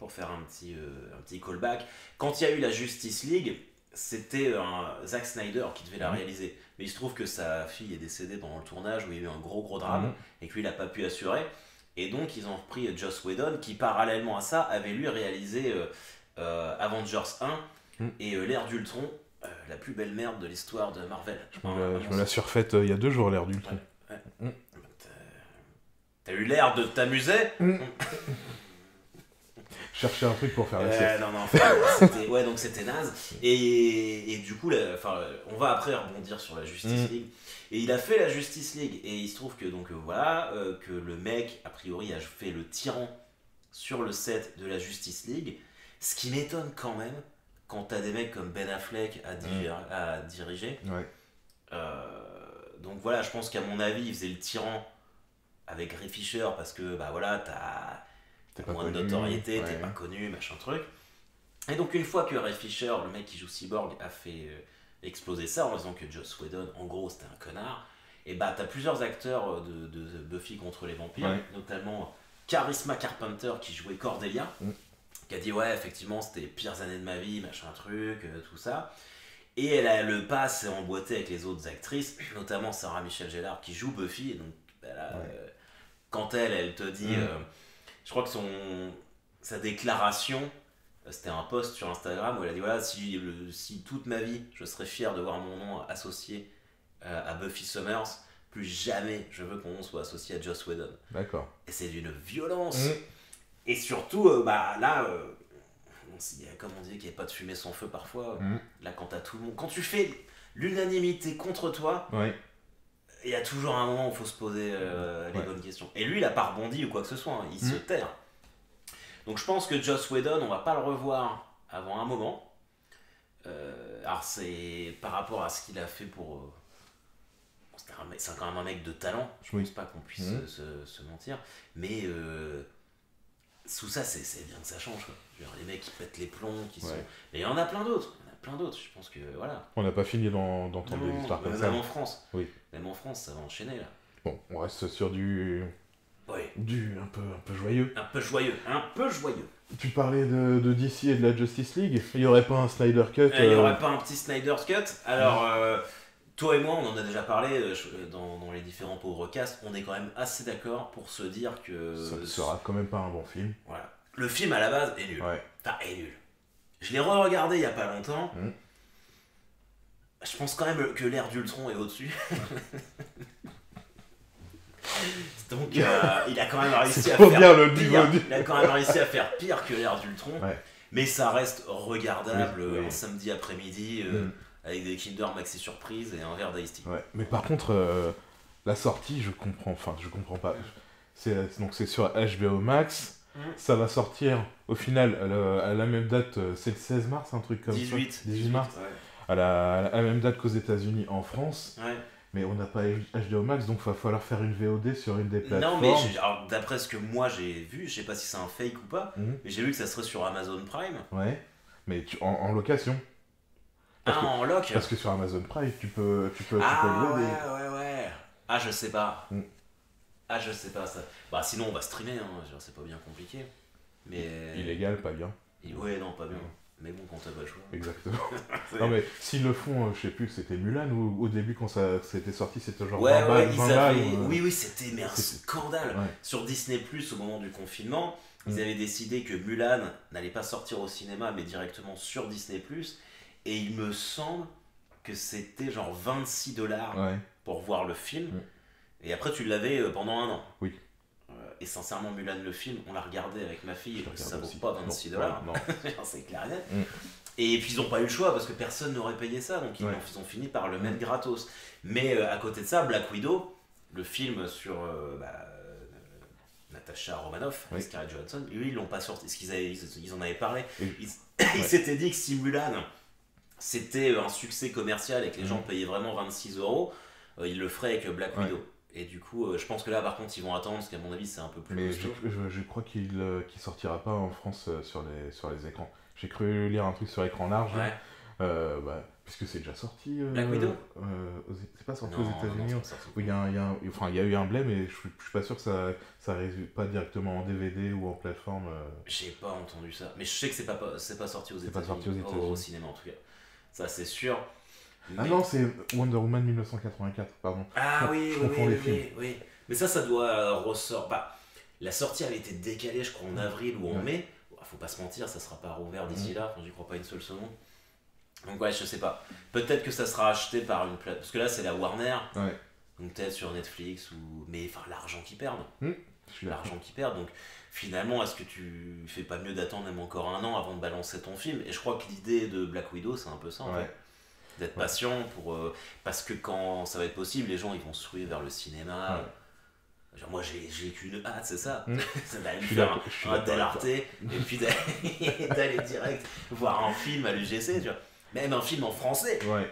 faire un petit callback, quand il y a eu la Justice League, c'était Zack Snyder qui devait la réaliser. Mais il se trouve que sa fille est décédée pendant le tournage où il y a eu un gros drame, et que lui il n'a pas pu assurer. Et donc ils ont repris Joss Whedon qui parallèlement à ça avait lui réalisé Avengers 1 et l'ère d'Ultron, la plus belle merde de l'histoire de Marvel. Je me la suis refaite il y a 2 jours, l'ère d'Ultron. Ouais. T'as eu l'air de t'amuser. Chercher un truc pour faire la sieste. Non, donc c'était naze. Et du coup, on va après rebondir sur la Justice League. Et il a fait la Justice League. Et il se trouve que, donc voilà, que le mec, a priori, a fait le tyran sur le set de la Justice League. Ce qui m'étonne quand même, quand t'as des mecs comme Ben Affleck à diriger. Ouais. Donc voilà, je pense qu'à mon avis, il faisait le tyran avec Ray Fisher parce que, bah voilà, t'as moins de notoriété, t'es pas connu, machin truc. Et donc une fois que Ray Fisher, le mec qui joue Cyborg, a fait exploser ça en disant que Joss Whedon, en gros, c'était un connard, et bah t'as plusieurs acteurs de Buffy contre les vampires, notamment Charisma Carpenter qui jouait Cordelia, qui a dit ouais, effectivement, c'était les pires années de ma vie, machin truc, tout ça. Et le pas s'est emboîté avec les autres actrices, notamment Sarah Michelle Gellar qui joue Buffy, et donc quand elle te dit... je crois que sa déclaration, c'était un post sur Instagram où elle a dit voilà, si toute ma vie je serais fier de voir mon nom associé à Buffy Summers, plus jamais je veux que mon nom soit associé à Joss Whedon. D'accord. Et c'est d'une violence. Et surtout, là, comme on dit qu'il n'y a pas de fumée sans feu parfois, là quand t'as tout le monde, quand tu fais l'unanimité contre toi, il y a toujours un moment où il faut se poser les bonnes questions. Et lui, il n'a pas rebondi ou quoi que ce soit, hein. Il se terre. Donc je pense que Joss Whedon, on va pas le revoir avant un moment. Alors c'est par rapport à ce qu'il a fait pour... c'est quand même un mec de talent, je pense pas qu'on puisse se mentir. Mais sous ça, c'est bien que ça change, quoi. Genre, les mecs qui pètent les plombs, qui sont... Mais il y en a plein d'autres. Je pense que voilà. On n'a pas fini d'entendre des histoires comme ça. Même en France. Oui. Même en France, ça va enchaîner là. Bon, on reste sur du Oui. Un peu joyeux. Un peu joyeux. Un peu joyeux. Tu parlais de DC et de la Justice League. Il n'y aurait pas un Snyder Cut Il n'y aurait pas un petit Snyder's Cut. Alors, toi et moi, on en a déjà parlé dans les différents pauvres casts. On est quand même assez d'accord pour se dire que... Ça ne sera quand même pas un bon film. Voilà. Le film, à la base, est nul. Ouais. Enfin, est nul. Je l'ai re-regardé il n'y a pas longtemps. Je pense quand même que l'ère d'Ultron est au-dessus. Donc il a quand même réussi à faire pire. Il a quand même réussi à faire pire que l'ère d'Ultron. Ouais. Mais ça reste regardable oui. un samedi après-midi avec des Kinder Maxi Surprise et un verre d'Ice Tea. Ouais. Mais par contre, la sortie, je comprends pas. Donc c'est sur HBO Max. Ça va sortir au final à la même date, c'est le 16 mars, un truc comme 18 ça. 18 mars. Ouais. À la même date qu'aux États-Unis, en France. Ouais. Mais on n'a pas HBO Max, donc il va falloir faire une VOD sur une des plateformes. Non, mais alors, d'après ce que moi j'ai vu, je sais pas si c'est un fake ou pas, mais j'ai vu que ça serait sur Amazon Prime. Ouais, mais en location. En loc. Parce que sur Amazon Prime, tu peux Ah louer ouais. Ah, je sais pas. Ah, je sais pas ça. Bah, sinon on va streamer, hein. Genre, c'est pas bien compliqué. Mais... Illégal, pas bien. Ouais, non, pas bien. Mais bon, quand t'as pas le choix. Exactement. Non, mais s'ils le font, je sais plus, c'était Mulan ou au début quand ça c'était sorti, c'était genre 20 balles, Oui, c'était un scandale. Ouais. Sur Disney+, au moment du confinement, ils avaient décidé que Mulan n'allait pas sortir au cinéma, mais directement sur Disney+. Et il me semble que c'était genre $26 pour voir le film. Et après, tu l'avais pendant un an. Oui. Et sincèrement, Mulan, le film, on l'a regardé avec ma fille, ça vaut aussi. pas $26. Non. C'est clair et net. Et puis ils n'ont pas eu le choix parce que personne n'aurait payé ça, donc ils ont fini par le mettre gratos. Mais à côté de ça, Black Widow, le film sur Natasha Romanoff, Scarlett Johansson, lui, ils l'ont pas sorti. Parce ils en avaient parlé. Ils s'étaient dit que si Mulan c'était un succès commercial et que les gens payaient vraiment 26€, ils le feraient avec Black Widow. Et du coup, je pense que là, par contre, ils vont attendre, parce qu'à mon avis, c'est un peu plus... Mais je crois qu'il sortira pas en France sur les écrans. J'ai cru lire un truc sur écran large, puisque c'est déjà sorti... Black Widow c'est pas sorti aux États-Unis. Il y a eu un blé, mais je suis pas sûr que ça arrive pas directement en DVD ou en plateforme. J'ai pas entendu ça. Mais je sais que c'est pas sorti aux États-Unis. C'est pas sorti aux États-Unis. Au cinéma, en tout cas. Ça, c'est sûr. Ah non, c'est Wonder Woman 1984, pardon. Ah oui. Oui. Mais ça doit ressortir. Bah, la sortie avait été décalée, je crois, en avril ou en mai. Bon, faut pas se mentir, ça sera pas rouvert d'ici là. Enfin, j'y crois pas une seule seconde. Donc ouais, je sais pas. Peut-être que ça sera acheté par une plateforme. Parce que là, c'est la Warner. Ouais. Donc peut-être sur Netflix ou... Mais enfin, l'argent qu'ils perdent. L'argent qu'ils perdent. Donc finalement, est-ce que tu fais pas mieux d'attendre même encore un an avant de balancer ton film? Et je crois que l'idée de Black Widow, c'est un peu ça en fait. D'être patient pour parce que quand ça va être possible, les gens ils vont se ruer vers le cinéma. Genre moi j'ai qu'une hâte, c'est ça. Ça d'aller faire un Del Arte et puis d'aller direct voir un film à l'UGC, tu vois. Même un film en français. Ouais.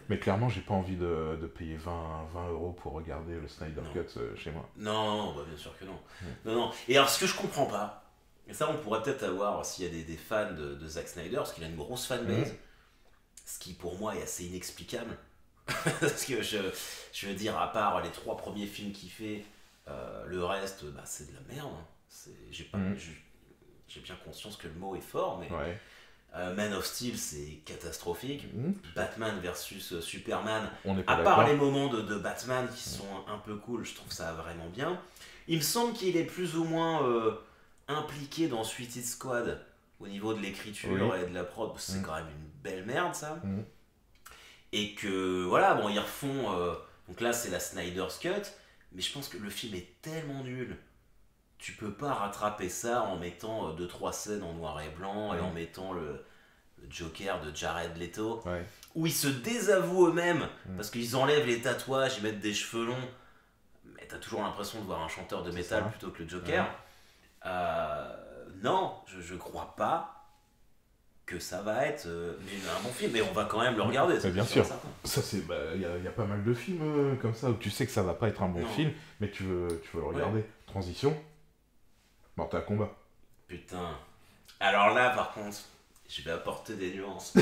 Mais clairement, j'ai pas envie de payer 20€ pour regarder le Snyder Cut chez moi. Non, bah bien sûr que non. Non. Et alors ce que je comprends pas, et ça on pourrait peut-être avoir s'il y a des fans de Zack Snyder, parce qu'il a une grosse fanbase. Ce qui pour moi est assez inexplicable. Parce que je veux dire, à part les 3 premiers films qu'il fait, le reste, c'est de la merde. J'ai bien conscience que le mot est fort, mais Man of Steel, c'est catastrophique. Batman versus Superman, à part les moments de Batman qui sont un peu cool, je trouve ça vraiment bien. Il me semble qu'il est plus ou moins impliqué dans Suicide Squad. Au niveau de l'écriture et de la prod, c'est quand même une belle merde ça. Et que voilà, bon, ils refont. Donc là, c'est la Snyder's Cut, mais je pense que le film est tellement nul. Tu peux pas rattraper ça en mettant 2-3 scènes en noir et blanc et en mettant le Joker de Jared Leto, où ils se désavouent eux-mêmes parce qu'ils enlèvent les tatouages, ils mettent des cheveux longs, mais t'as toujours l'impression de voir un chanteur de métal plutôt que le Joker. Non, je crois pas que ça va être un bon film, mais on va quand même le regarder. Bien sûr. Ça c'est, y a pas mal de films comme ça où tu sais que ça va pas être un bon film, mais tu veux le regarder. Transition, Mortal Kombat. Putain. Alors là, par contre, je vais apporter des nuances.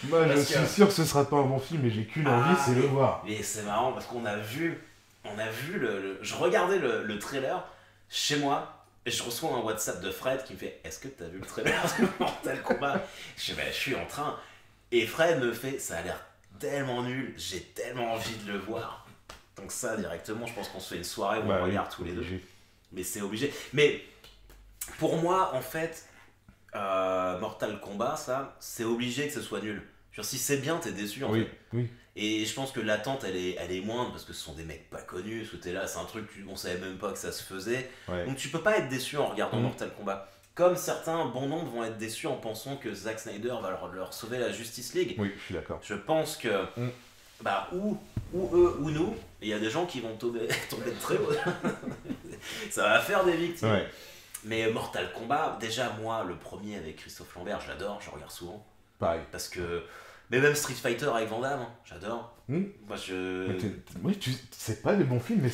Moi, je suis sûr que ce sera pas un bon film, mais j'ai qu'une envie, c'est le voir. Mais c'est marrant parce qu'on a vu on a vu je regardais le trailer chez moi et je reçois un WhatsApp de Fred qui me fait est-ce que t'as vu le trailer de Mortal Kombat? Je suis en train et Fred me fait ça a l'air tellement nul, j'ai tellement envie de le voir. Donc ça directement je pense qu'on se fait une soirée où on regarde tous les deux. Mais c'est obligé. Mais pour moi en fait Mortal Kombat ça c'est obligé que ce soit nul. Genre, si c'est bien t'es déçu en fait. Oui. Et je pense que l'attente elle est moindre parce que ce sont des mecs pas connus, parce que t'es là, c'est un truc, on savait même pas que ça se faisait. Ouais. Donc tu peux pas être déçu en regardant Mortal Kombat. Comme certains, bon nombre, vont être déçus en pensant que Zack Snyder va leur sauver la Justice League. Oui, je suis d'accord. Je pense que, bah, ou eux ou nous, il y a des gens qui vont tomber de très haut. Ça va faire des victimes. Ouais. Mais Mortal Kombat, déjà moi, le premier avec Christophe Lambert, je l'adore, je le regarde souvent. Pareil. Parce que. Mais même Street Fighter avec Van Damme, j'adore. Moi Oui, c'est pas des bons films, mais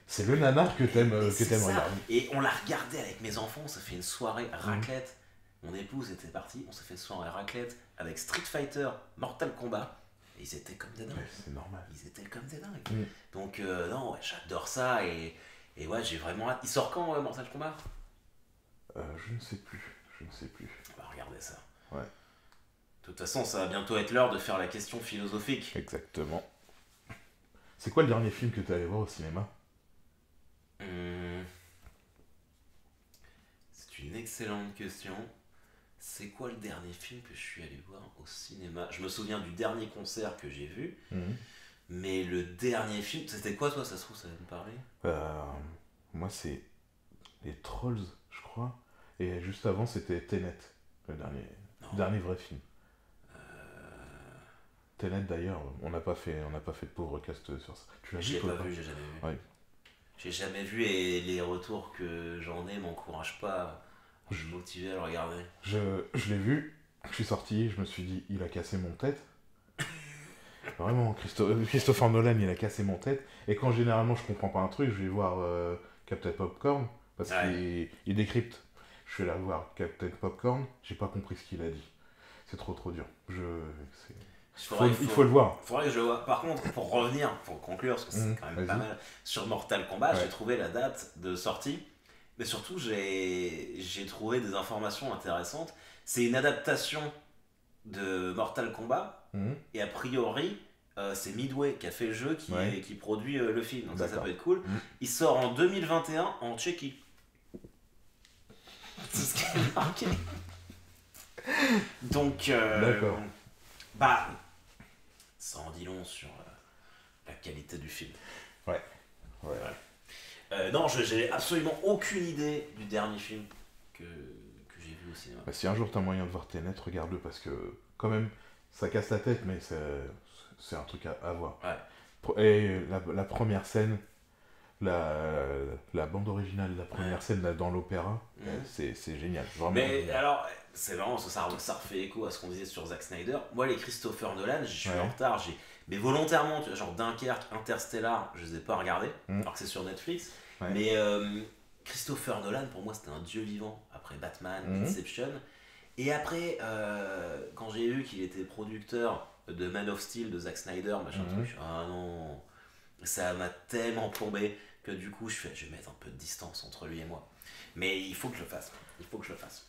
c'est le nanar que t'aimes regarder. Et on l'a regardé avec mes enfants, on s'est fait une soirée raclette. Mon épouse était partie, on s'est fait une soirée raclette avec Street Fighter, Mortal Kombat. Et ils étaient comme des dingues. Ouais, c'est normal. Ils étaient comme des dingues. Donc non, ouais, j'adore ça et ouais, j'ai vraiment hâte. Il sort quand Mortal Kombat? Je ne sais plus. On va regarder ça. Ouais. De toute façon, ça va bientôt être l'heure de faire la question philosophique. Exactement. C'est quoi le dernier film que t'es allé voir au cinéma? C'est une excellente question. C'est quoi le dernier film que je suis allé voir au cinéma? Je me souviens du dernier concert que j'ai vu, mais le dernier film, c'était quoi toi? Ça se trouve, ça va me parler? Moi, c'est les Trolls, je crois. Et juste avant, c'était Tenet, le dernier vrai film. Tenet d'ailleurs, on n'a pas fait de pauvre cast sur ça. Tu l'as vu? Je l'ai pas vu, j'ai jamais vu. Ouais. J'ai jamais vu et les retours que j'en ai m'encouragent pas à me motiver à le regarder. Je l'ai vu, je suis sorti, je me suis dit, il a cassé mon tête. Vraiment, Christopher Nolan, il a cassé mon tête. Et quand généralement je comprends pas un truc, je vais voir Captain Popcorn, parce qu'il décrypte. Je suis allé voir Captain Popcorn, j'ai pas compris ce qu'il a dit. C'est trop dur. Il faut le voir. Faudrait que je le vois. Par contre, pour revenir, pour conclure, parce que c'est quand même pas mal, sur Mortal Kombat, j'ai trouvé la date de sortie, mais surtout j'ai trouvé des informations intéressantes. C'est une adaptation de Mortal Kombat, et a priori, c'est Midway qui a fait le jeu qui produit le film, donc ça peut être cool. Il sort en 2021 en Tchéquie. C'est ce qui est marqué. Donc, d'accord. Bah, ça en dit long sur la qualité du film. Ouais. Non, j'ai absolument aucune idée du dernier film que j'ai vu au cinéma. Bah, si un jour t'as moyen de voir Tenet, regarde-le parce que quand même ça casse la tête, mais c'est un truc à voir. Ouais. Et la première scène, la bande originale, la première scène là, dans l'opéra, c'est génial. Vraiment. Mais alors, c'est vraiment ça refait écho à ce qu'on disait sur Zack Snyder. Moi, les Christopher Nolan, je suis en retard. Mais volontairement, tu vois, genre Dunkerque, Interstellar, je les ai pas regardés, alors que c'est sur Netflix. Ouais. Mais Christopher Nolan, pour moi, c'était un dieu vivant. Après Batman, Inception. Et après, quand j'ai vu qu'il était producteur de Man of Steel de Zack Snyder, machin truc, ah non, ça m'a tellement plombé que du coup, je vais mettre un peu de distance entre lui et moi. Mais il faut que je le fasse.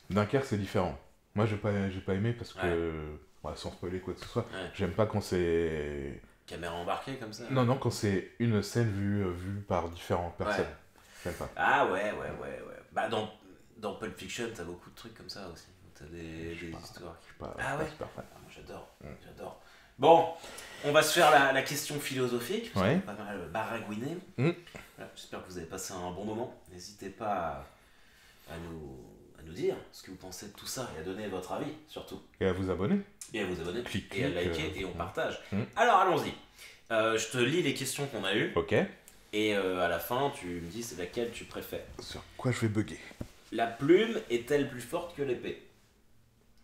Dunkerque, c'est différent. Moi, j'ai pas aimé parce que, sans spoiler quoi que ce soit, j'aime pas quand c'est... Caméra embarquée comme ça? Non, quand c'est une scène vue par différentes personnes. J'aime pas. Ah ouais. Bah dans Pulp Fiction, t'as beaucoup de trucs comme ça aussi. T'as des histoires qui... Ah ouais? Moi, j'adore. Bon, on va se faire la question philosophique, parce qu'on a pas mal baragouiné. Voilà, j'espère que vous avez passé un bon moment. N'hésitez pas à nous dire ce que vous pensez de tout ça et à donner votre avis, surtout. Et à vous abonner. Clic, et à liker, et on partage. Alors, allons-y. Je te lis les questions qu'on a eues. Ok. Et à la fin, tu me dis c'est laquelle tu préfères. Sur quoi je vais bugger? La plume est-elle plus forte que l'épée?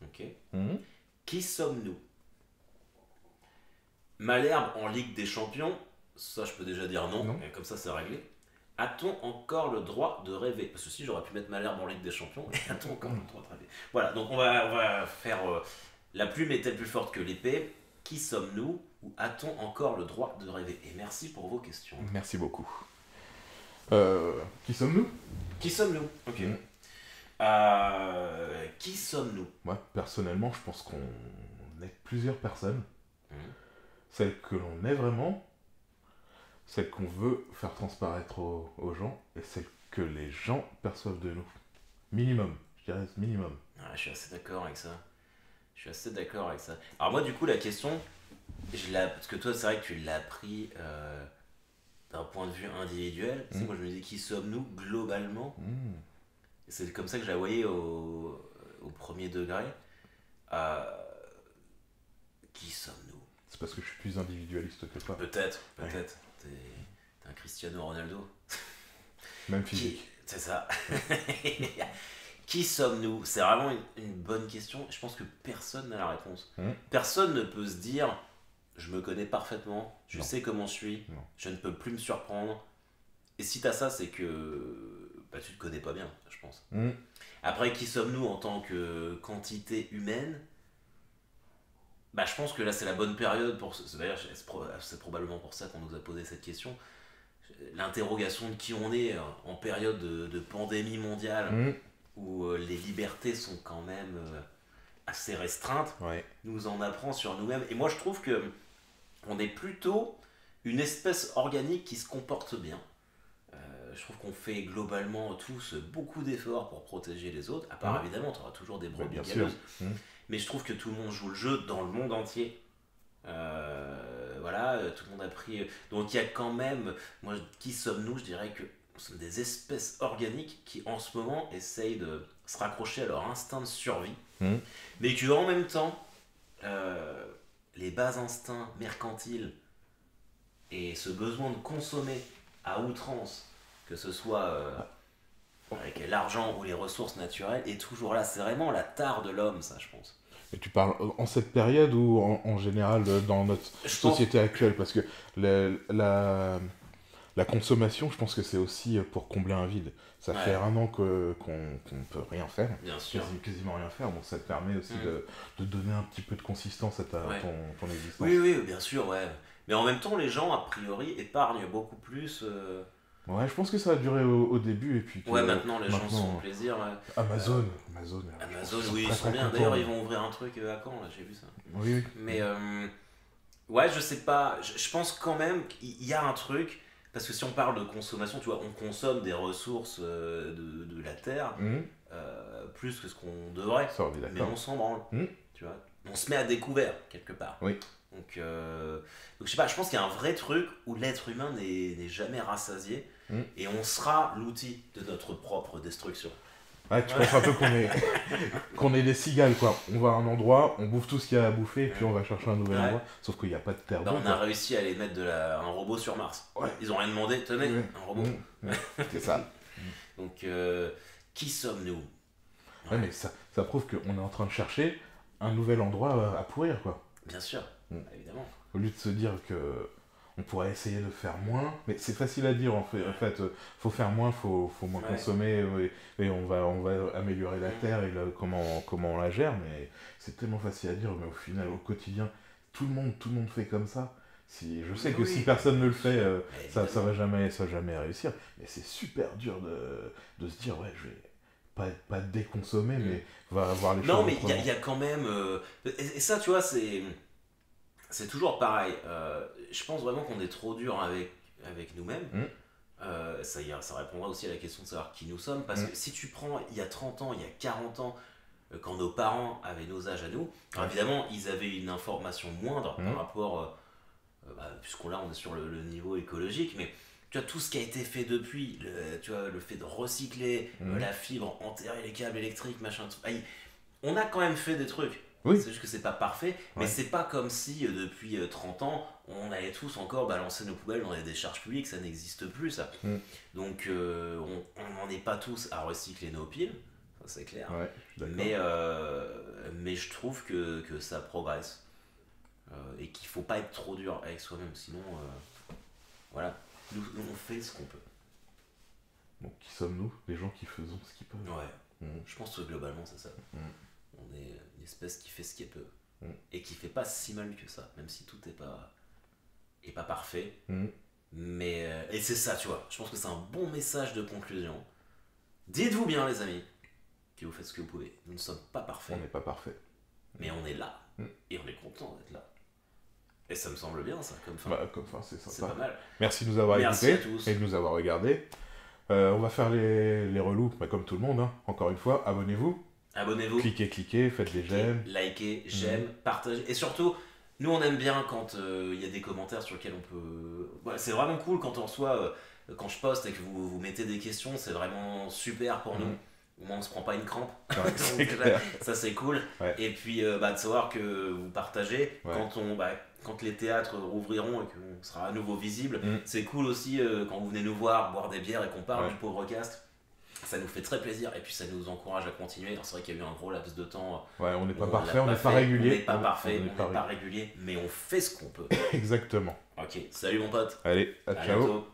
Ok. Qui sommes-nous? Malherbe en Ligue des Champions, ça je peux déjà dire non. Et comme ça c'est réglé. A-t-on encore le droit de rêver? Parce que si j'aurais pu mettre Malherbe en Ligue des Champions, et a-t-on encore le droit de rêver? Voilà, donc on va faire la plume est-elle plus forte que l'épée? Qui sommes-nous ou a-t-on encore le droit de rêver? Et merci pour vos questions. Merci beaucoup. Qui sommes-nous? Qui sommes-nous? Ok. Mm. Qui sommes-nous? Moi, personnellement, je pense qu'on est plusieurs personnes. Mm. Celles que l'on est vraiment, celles qu'on veut faire transparaître aux gens, et celles que les gens perçoivent de nous. Minimum, je dirais minimum. Ah, je suis assez d'accord avec ça. Je suis assez d'accord avec ça. Alors moi, du coup, la question, parce que toi, c'est vrai que tu l'as pris d'un point de vue individuel. Tu sais, moi, je me dis, qui sommes-nous globalement? Mm. Et c'est comme ça que je la voyais au premier degré. Euh, qui sommes-nous? C'est parce que je suis plus individualiste que toi. Peut-être. Ouais. T'es un Cristiano Ronaldo. Même physique. C'est ça. Qui sommes-nous? C'est vraiment une bonne question. Je pense que personne n'a la réponse. Personne ne peut se dire, je me connais parfaitement, je Non. sais comment je suis, Non. je ne peux plus me surprendre. Et si t'as ça, c'est que tu te connais pas bien, je pense. Mm. Après, qui sommes-nous en tant que quantité humaine? Je pense que là, c'est la bonne période pour... D'ailleurs, c'est probablement pour ça qu'on nous a posé cette question. L'interrogation de qui on est en période de pandémie mondiale, Mm. où les libertés sont quand même assez restreintes, Ouais. nous en apprend sur nous-mêmes. Et moi, je trouve que on est plutôt une espèce organique qui se comporte bien. Je trouve qu'on fait globalement tous beaucoup d'efforts pour protéger les autres. À part, évidemment, tu auras toujours des brebis bien sûr. galeuses. Mais je trouve que tout le monde joue le jeu dans le monde entier. Voilà, tout le monde a pris... Donc il y a quand même... Moi, qui sommes-nous? Je dirais que nous sommes des espèces organiques qui, en ce moment, essayent de se raccrocher à leur instinct de survie. Mais que, en même temps, les bas instincts mercantiles et ce besoin de consommer à outrance, que ce soit avec l'argent ou les ressources naturelles, est toujours là. C'est vraiment la tare de l'homme, ça, je pense. Et tu parles en cette période ou en général dans notre société actuelle? Parce que la consommation, je pense que c'est aussi pour combler un vide. Ça fait un an qu'on ne peut rien faire, Bien sûr. quasiment rien faire, donc ça te permet aussi de donner un petit peu de consistance à ton existence. Oui, bien sûr, ouais. Mais en même temps, les gens, a priori, épargnent beaucoup plus. Ouais, je pense que ça a duré au début et puis que, Maintenant, les gens se font plaisir. Amazon, Oui, ils sont bien. D'ailleurs, ils vont ouvrir un truc à Caen, là, j'ai vu ça. Oui. Mais, ouais, je sais pas. Je pense quand même qu'il y a un truc. Parce que si on parle de consommation, tu vois, on consomme des ressources de la Terre plus que ce qu'on devrait. Ça, on est Mais d'accord. on s'en branle. Tu vois. On se met à découvert, quelque part. Oui. Donc je sais pas, je pense qu'il y a un vrai truc où l'être humain n'est jamais rassasié et on sera l'outil de notre propre destruction. Ouais, tu penses un peu qu'on est des cigales, quoi. On va à un endroit, on bouffe tout ce qu'il y a à bouffer, et puis on va chercher un nouvel endroit. Sauf qu'il n'y a pas de terre on a réussi à aller mettre un robot sur Mars. Ouais. Ils ont rien demandé, tenez, un robot. C'est ça. Donc, qui sommes-nous? Ouais, mais ça prouve qu'on est en train de chercher un nouvel endroit à pourrir, quoi. Bien sûr, évidemment. Au lieu de se dire que on pourrait essayer de faire moins, mais c'est facile à dire en fait, faut faire moins, faut moins consommer, et on va améliorer la terre et comment on la gère, mais c'est tellement facile à dire, mais au final, au quotidien, tout le monde fait comme ça. Je sais que si personne ne le fait, ça va jamais réussir, mais c'est super dur de se dire, ouais, je vais pas déconsommer, mais va avoir les choses. Non, mais il y a quand même... et ça, tu vois, c'est toujours pareil. Je pense vraiment qu'on est trop dur avec nous-mêmes. Ça répondra aussi à la question de savoir qui nous sommes. Parce que si tu prends il y a 30 ans, il y a 40 ans, quand nos parents avaient nos âges à nous, alors évidemment, ils avaient une information moindre par rapport... puisqu'on là, on est sur le niveau écologique, mais tu vois, tout ce qui a été fait depuis, le fait de recycler la fibre, enterrer les câbles électriques, machin, on a quand même fait des trucs. C'est juste que c'est pas parfait, mais c'est pas comme si depuis 30 ans on allait tous encore balancer nos poubelles dans les décharges publiques, ça n'existe plus ça. Donc on n'en est pas tous à recycler nos piles, ça c'est clair. Mais je trouve que ça progresse et qu'il faut pas être trop dur avec soi-même, sinon voilà, nous on fait ce qu'on peut. Donc qui sommes-nous? Les gens qui faisons ce qu'ils peuvent. Je pense que globalement c'est ça. On est une espèce qui fait ce qu'elle peut. et qui fait pas si mal que ça, même si tout est pas parfait. Mais et c'est ça, tu vois. Je pense que c'est un bon message de conclusion. Dites-vous bien, les amis, que vous faites ce que vous pouvez. Nous ne sommes pas parfaits. On n'est pas parfait. Mais on est là. Et on est content d'être là. Et ça me semble bien, ça, comme fin. Comme fin, c'est sympa. C'est pas mal. Merci de nous avoir Merci écoutés à tous. et de nous avoir regardés. On va faire les relous, comme tout le monde. Hein. Encore une fois, abonnez-vous. Abonnez-vous. Cliquez, faites des j'aime. Likez, j'aime, partagez. Et surtout, nous on aime bien quand il y a des commentaires sur lesquels on peut... Ouais, c'est vraiment cool quand on reçoit, quand je poste et que vous mettez des questions, c'est vraiment super pour nous. Au moins on se prend pas une crampe. Ouais, c'est clair. Ça c'est cool. Ouais. Et puis de savoir que vous partagez quand les théâtres rouvriront et qu'on sera à nouveau visible. C'est cool aussi quand vous venez nous voir, boire des bières et qu'on parle du pauvre cast. Ça nous fait très plaisir et puis ça nous encourage à continuer. Alors, c'est vrai qu'il y a eu un gros laps de temps. Ouais, on n'est pas parfait, on n'est pas régulier. On n'est pas parfait, on n'est pas régulier, mais on fait ce qu'on peut. Exactement. Ok, salut mon pote. Allez, À ciao. bientôt.